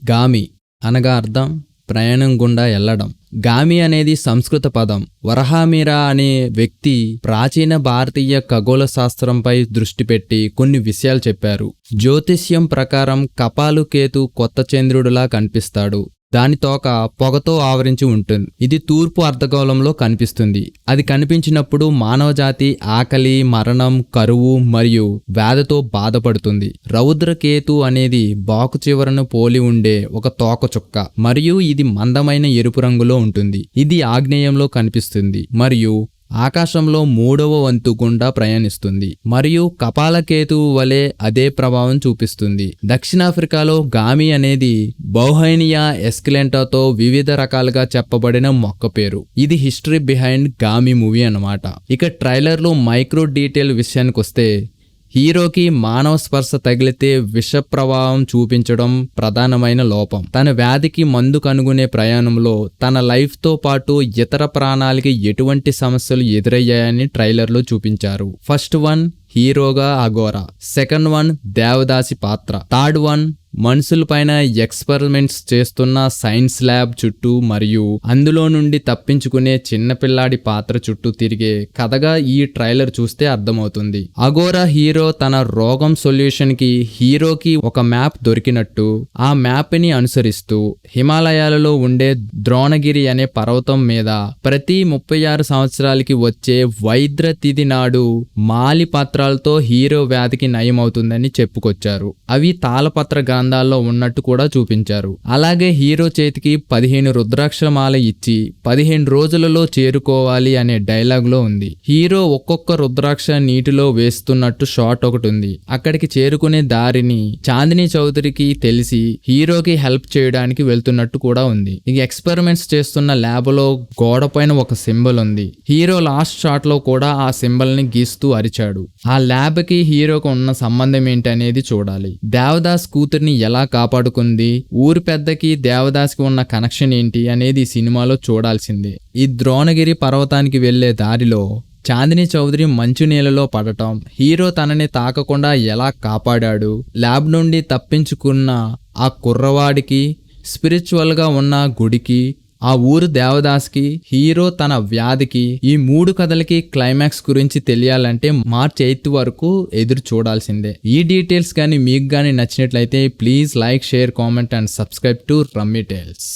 గామి అనగా అర్థం ప్రయాణం గుండా వెళ్ళడం. గామి అనేది సంస్కృత పదం. వరహామిరా అనే వ్యక్తి ప్రాచీన భారతీయ ఖగోళ శాస్త్రంపై దృష్టి పెట్టి కొన్ని విషయాలు చెప్పారు. జ్యోతిష్యం ప్రకారం కపాలు కేతు కొత్త చంద్రుడిలా కనిపిస్తాడు. దాని తోక పొగతో ఆవరించి ఉంటుంది. ఇది తూర్పు అర్ధగోళంలో కనిపిస్తుంది. అది కనిపించినప్పుడు మానవజాతి ఆకలి, మరణం, కరువు మరియు వ్యాధితో బాధపడుతుంది. రౌద్రకేతు అనేది బాకు చివరను పోలి ఉండే ఒక తోక చుక్క మరియు ఇది మందమైన ఎరుపు రంగులో ఉంటుంది. ఇది ఆగ్నేయంలో కనిపిస్తుంది మరియు ఆకాశంలో 3వ వంతు గుండా ప్రయాణిస్తుంది మరియు కపాలకేతువు వలె అదే ప్రభావం చూపిస్తుంది. దక్షిణాఫ్రికాలో గామి అనేది బౌహైనియా ఎస్కిలెంటాతో వివిధ రకాలుగా చెప్పబడిన మొక్క పేరు. ఇది హిస్టరీ బిహైండ్ గామి మూవీ అన్నమాట. ఇక ట్రైలర్లో మైక్రో డీటెయిల్ విషయానికి వస్తే హీరోకి మానవ స్పర్శ తగిలితే విష ప్రభావం చూపించడం ప్రధానమైన లోపం. తన వ్యాధికి మందు కనుగొనే ప్రయాణంలో తన లైఫ్తో పాటు ఇతర ప్రాణాలకి ఎటువంటి సమస్యలు ఎదురయ్యాయని ట్రైలర్లో చూపించారు. ఫస్ట్ వన్ హీరోగా అఘోరా, సెకండ్ వన్ దేవదాసి పాత్ర, థర్డ్ వన్ మనుషులపైన ఎక్స్పెరిమెంట్స్ చేస్తున్న సైన్స్ ల్యాబ్ చుట్టూ మరియు అందులో నుండి తప్పించుకునే చిన్నపిల్లాడి పాత్ర చుట్టూ తిరిగే కథగా ఈ ట్రైలర్ చూస్తే అర్థమవుతుంది. అఘోరా హీరో తన రోగం సొల్యూషన్ కి హీరోకి ఒక మ్యాప్ దొరికినట్టు ఆ మ్యాప్ ని అనుసరిస్తూ హిమాలయాలలో ఉండే ద్రోణగిరి అనే పర్వతం మీద ప్రతి 36 సంవత్సరాలకి వచ్చే వైద్ర తిథి నాడు మాలి పత్రాలతో హీరో వ్యాధికి నయమవుతుందని చెప్పుకొచ్చారు. అవి తాళపత్ర గ్రంథాల్లో ఉన్నట్టు కూడా చూపించారు. అలాగే హీరో చేతికి 15 రుద్రాక్షల మాల ఇచ్చి 15 రోజులలో చేరుకోవాలి అనే డైలాగ్ లో ఉంది. హీరో ఒక్కొక్క రుద్రాక్ష నీటిలో వేస్తున్నట్టు షాట్ ఒకటి ఉంది. అక్కడికి చేరుకునే దారిని చాందిని చౌదరికి తెలిసి హీరోకి హెల్ప్ చేయడానికి వెళ్తున్నట్టు కూడా ఉంది. ఇక ఎక్స్పెరిమెంట్స్ చేస్తున్న ల్యాబ్ లో గోడ పైన ఒక సింబల్ ఉంది. హీరో లాస్ట్ షాట్ లో కూడా ఆ సింబల్ ని గీస్తూ అరిచాడు. ఆ ల్యాబ్ కి హీరోకి ఉన్న సంబంధం ఏంటి అనేది చూడాలి. దేవదాస్ కూతుర్ని ఎలా కాపాడుకుంది, ఊరి పెద్దకి దేవదాస్కి ఉన్న కనెక్షన్ ఏంటి అనేది ఈ సినిమాలో చూడాల్సిందే. ఈ ద్రోణగిరి పర్వతానికి వెళ్లే దారిలో చాందిని చౌదరి మంచు నీళ్ళలో పడటం, హీరో తనని తాకకుండా ఎలా కాపాడాడు, ల్యాబ్ నుండి తప్పించుకున్న ఆ కుర్రవాడికి, స్పిరిచువల్ గా ఉన్న గుడికి, ఆ ఊరు దేవదాస్కి, హీరో తన వ్యాధికి, ఈ 3 కథలకి క్లైమాక్స్ గురించి తెలియాలంటే మార్చ్ 8 వరకు ఎదురు చూడాల్సిందే. ఈ డీటెయిల్స్ కానీ మీకు కానీ నచ్చినట్లయితే please like, share, comment and subscribe to rummy tiles.